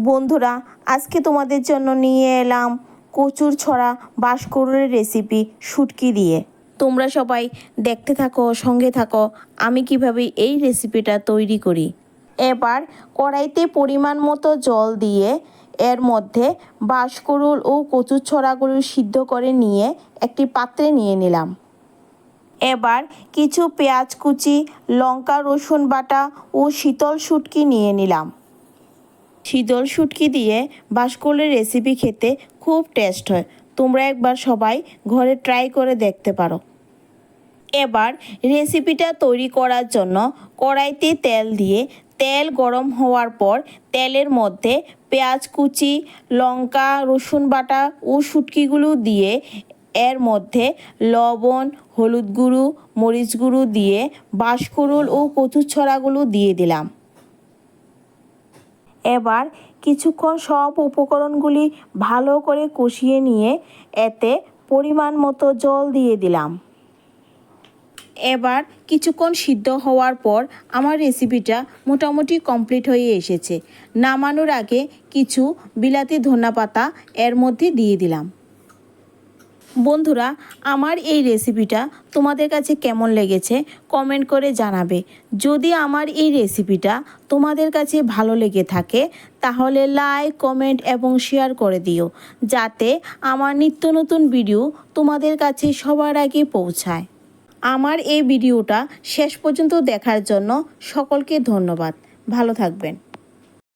বন্ধুরা, আজকে তোমাদের জন্য নিয়ে এলাম কচুর ছড়া বাঁশকুড়ুলের রেসিপি শুটকি দিয়ে। তোমরা সবাই দেখতে থাকো, সঙ্গে থাকো আমি কিভাবে এই রেসিপিটা তৈরি করি। এবার কড়াইতে পরিমাণ মতো জল দিয়ে এর মধ্যে বাঁশকুড়ুল ও কচুর ছড়াগুলো সিদ্ধ করে নিয়ে একটি পাত্রে নিয়ে নিলাম। এবার কিছু পেঁয়াজ কুচি, লঙ্কা রসুন বাটা ও শীতল শুটকি নিয়ে নিলাম। শীতল শুটকি দিয়ে বাঁশকুড়ুলের রেসিপি খেতে খুব টেস্ট হয়। তোমরা একবার সবাই ঘরে ট্রাই করে দেখতে পারো। এবার রেসিপিটা তৈরি করার জন্য কড়াইতে তেল দিয়ে তেল গরম হওয়ার পর তেলের মধ্যে পেঁয়াজ কুচি, লঙ্কা রসুন বাটা ও শুটকিগুলো দিয়ে এর মধ্যে লবণ, হলুদ গুঁড়ো, মরিচ গুঁড়ো দিয়ে বাঁশকুড়ুল ও কচুর ছড়াগুলো দিয়ে দিলাম। এবার কিছুক্ষণ সব উপকরণগুলি ভালো করে কষিয়ে নিয়ে এতে পরিমাণ মতো জল দিয়ে দিলাম। এবার কিছুক্ষণ সিদ্ধ হওয়ার পর আমার রেসিপিটা মোটামুটি কমপ্লিট হয়ে এসেছে। নামানোর আগে কিছু বিলাতি ধনেপাতা এর মধ্যে দিয়ে দিলাম। বন্ধুরা, আমার এই রেসিপিটা তোমাদের কাছে কেমন লেগেছে কমেন্ট করে জানাবে। যদি আমার এই রেসিপিটা তোমাদের কাছে ভালো লেগে থাকে তাহলে লাইক, কমেন্ট এবং শেয়ার করে দিও, যাতে আমার নিত্য নতুন ভিডিও তোমাদের কাছে সবার আগে পৌঁছায়। আমার এই ভিডিওটা শেষ পর্যন্ত দেখার জন্য সকলকে ধন্যবাদ। ভালো থাকবেন।